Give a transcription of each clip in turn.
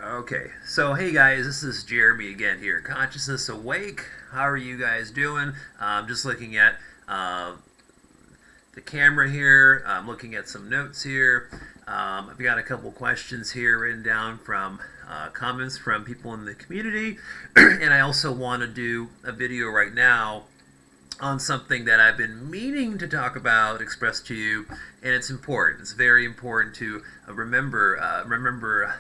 Okay, so hey guys, this is Jeremy again here. Consciousness Awake. How are you guys doing? Just looking at the camera here. I'm looking at some notes here. I've got a couple questions here written down from comments from people in the community. And I also want to do a video right now on something that I've been meaning to talk about, express to you, and it's important. It's very important to remember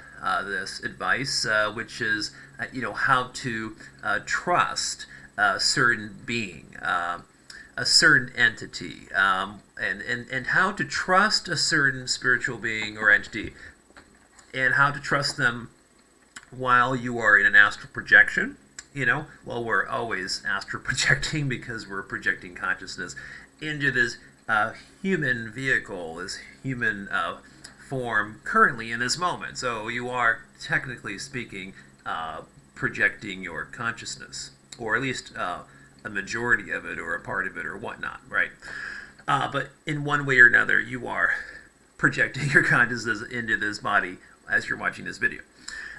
this advice, which is how to trust a certain being, a certain entity, and how to trust a certain spiritual being or entity, and how to trust them while you are in an astral projection. Well, we're always astral projecting because we're projecting consciousness into this human vehicle, this human form currently in this moment. So you are, technically speaking, projecting your consciousness, or at least a majority of it, or a part of it, or whatnot, right? But in one way or another, you are projecting your consciousness into this body as you're watching this video.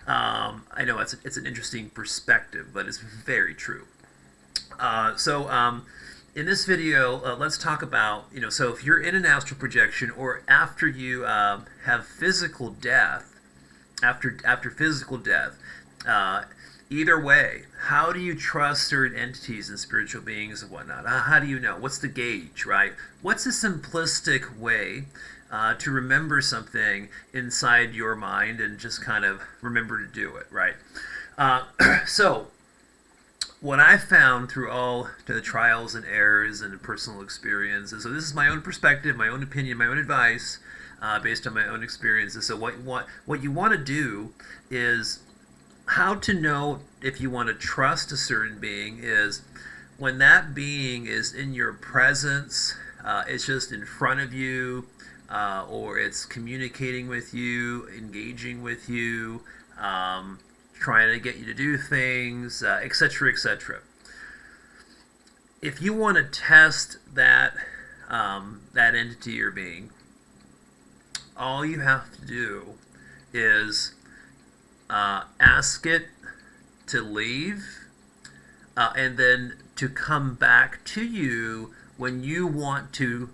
I know it's an interesting perspective, but it's very true. In this video, let's talk about, so if you're in an astral projection, or after you have physical death, after physical death, either way, how do you trust certain entities and spiritual beings and whatnot? How do you know? What's the gauge, right? What's a simplistic way to remember something inside your mind and just kind of remember to do it, right? So what I found through all the trials and errors and personal experiences, so this is my own perspective, my own opinion, my own advice, based on my own experiences. So what you want to do is, how to know if you want to trust a certain being is when that being is in your presence, it's just in front of you, or it's communicating with you, engaging with you, trying to get you to do things, etc., etc. If you want to test that entity or being, all you have to do is ask it to leave, and then to come back to you when you want to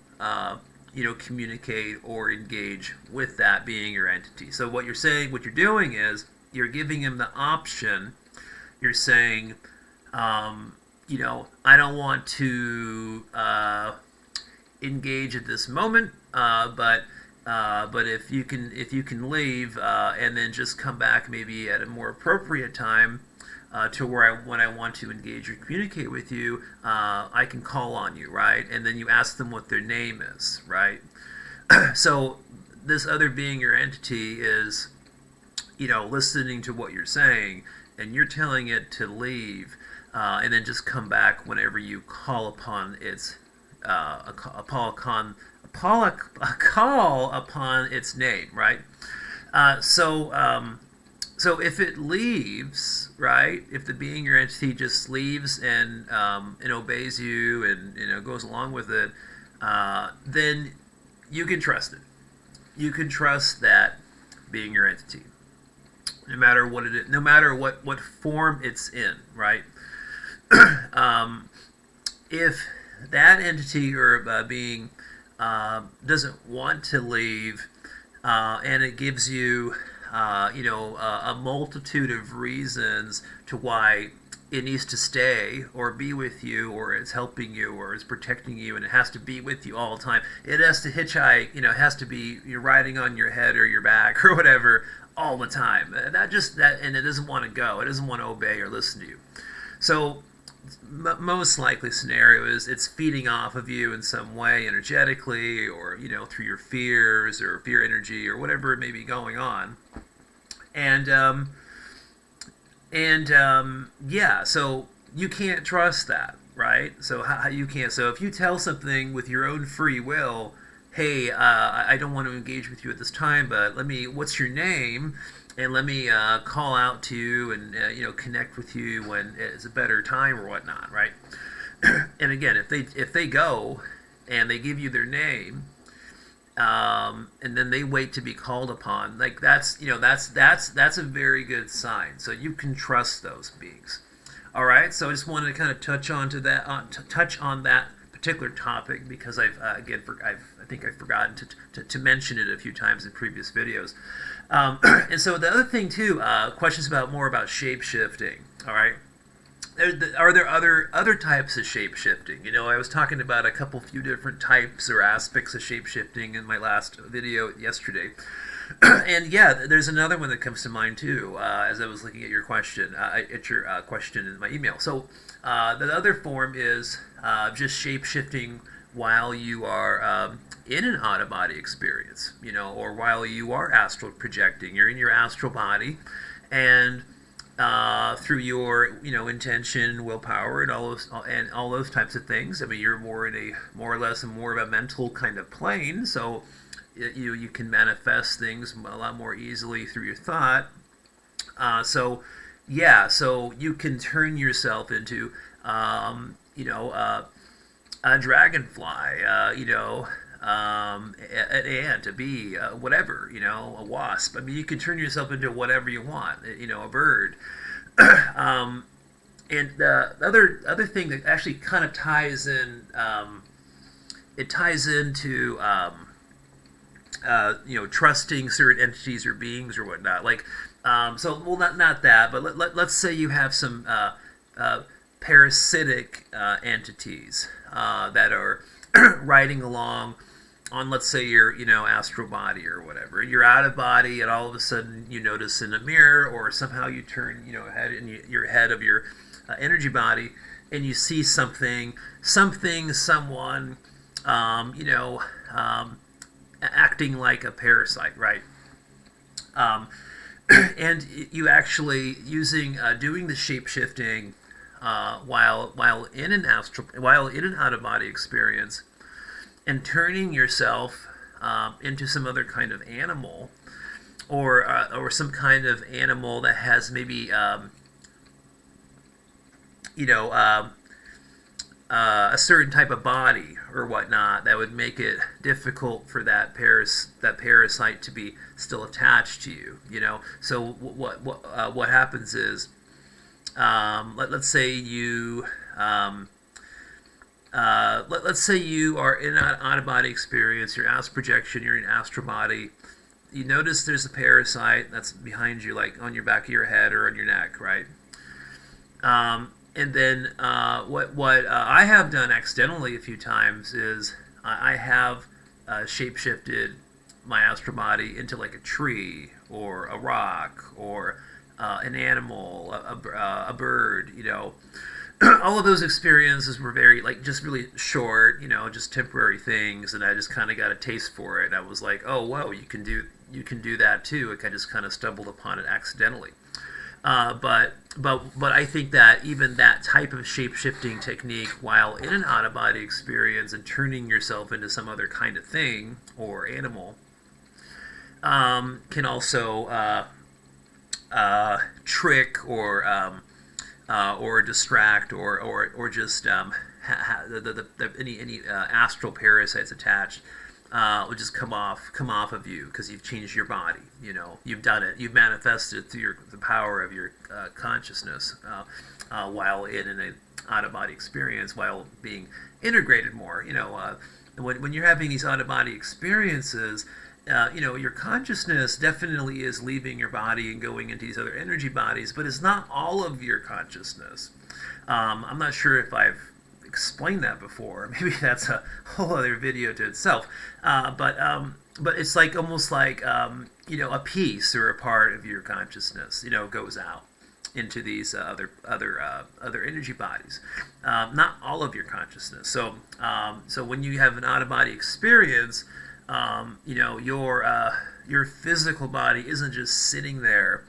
communicate or engage with that being or entity. So what you're doing is you're giving him the option. You're saying, I don't want to engage at this moment, but if you can leave, and then just come back maybe at a more appropriate time, to where when I want to engage or communicate with you, I can call on you, right? And then you ask them what their name is, right? So this other being or entity is, listening to what you're saying, and you're telling it to leave, and then just come back whenever you call upon its a call upon its name, right? So if it leaves, right? If the being or entity just leaves and obeys you and goes along with it, then you can trust it. You can trust that being or entity, no matter what it is, no matter what form it's in, right? If that entity or being doesn't want to leave, and it gives you a multitude of reasons to why it needs to stay or be with you, or it's helping you, or it's protecting you, and it has to be with you all the time. It has to hitchhike, it has to be, you're riding on your head or your back or whatever all the time. And it doesn't want to go. It doesn't want to obey or listen to you. So most likely scenario is it's feeding off of you in some way, energetically, or through your fears or fear energy or whatever it may be going on. So you can't trust that, right? So how you can't. So if you tell something with your own free will, hey, I don't want to engage with you at this time, but what's your name? And let me call out to you and connect with you when it's a better time or whatnot, right? And again, if they go and they give you their name, and then they wait to be called upon. Like that's a very good sign. So you can trust those beings. All right. So I just wanted to kind of touch on that particular topic because I think I've forgotten to mention it a few times in previous videos. And so the other thing too, questions more about shape shifting. All right. Are there other types of shape-shifting? I was talking about a few different types or aspects of shape-shifting in my last video yesterday. And yeah, there's another one that comes to mind too, as I was looking at your question, question in my email. So the other form is just shape-shifting while you are in an out-of-body experience, or while you are astral projecting. You're in your astral body, and through your intention, willpower, and all those types of things. I mean, you're more or less of a mental kind of plane, so you can manifest things a lot more easily through your thought. So you can turn yourself into a dragonfly, an ant, a bee, whatever, a wasp. I mean, you can turn yourself into whatever you want, a bird. And the other thing that actually kind of ties in, it ties into, trusting certain entities or beings or whatnot. Like, not that, but let's say you have some parasitic entities that are riding along on, let's say, your astral body or whatever. You're out of body, and all of a sudden you notice in a mirror, or somehow you turn your head of your energy body, and you see someone, acting like a parasite, right? And you actually doing the shape shifting while in an out of body experience, and turning yourself into some other kind of animal, or some kind of animal that has maybe a certain type of body or whatnot that would make it difficult for that parasite to be still attached to you. So what happens is, let's say you are in an out-of-body experience, you're astral projection, you're in astral body, you notice there's a parasite that's behind you, like on your back of your head or on your neck, right? And then what I have done accidentally a few times is I have shape-shifted my astral body into like a tree or a rock or an animal, a bird, all of those experiences were very, just really short, just temporary things, and I just kind of got a taste for it. And I was like, oh, whoa, you can do that too. I just kind of stumbled upon it accidentally. But I think that even that type of shape-shifting technique, while in an out-of-body experience and turning yourself into some other kind of thing or animal, can also trick or distract or just any astral parasites attached will just come off of you because you've changed your body. You've done it. You've manifested it through the power of your consciousness while in an out-of-body experience, while being integrated more. When you're having these out-of-body experiences, your consciousness definitely is leaving your body and going into these other energy bodies, but it's not all of your consciousness. I'm not sure if I've explained that before. Maybe that's a whole other video to itself. But it's like almost like a piece or a part of your consciousness, goes out into these other energy bodies. Not all of your consciousness. So when you have an out-of-body experience, your physical body isn't just sitting there,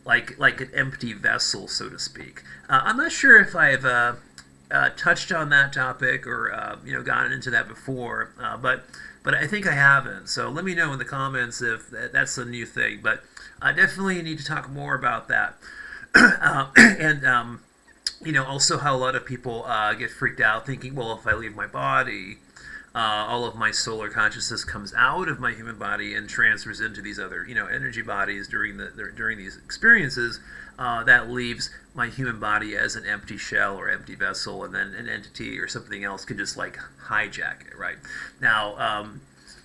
like an empty vessel, so to speak. I'm not sure if I've touched on that topic or gotten into that before, but I think I haven't. So let me know in the comments if that's a new thing. But I definitely need to talk more about that. And also how a lot of people get freaked out, thinking, well, if I leave my body, all of my solar consciousness comes out of my human body and transfers into these other, energy bodies during these experiences. That leaves my human body as an empty shell or empty vessel, and then an entity or something else could just like hijack it, right? Now,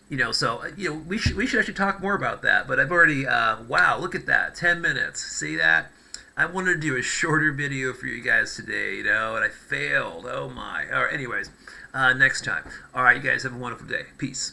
we should actually talk more about that. But I've already, wow, look at that, 10 minutes. See that? I wanted to do a shorter video for you guys today, and I failed. Oh my. All right, anyways, next time. All right, you guys have a wonderful day. Peace.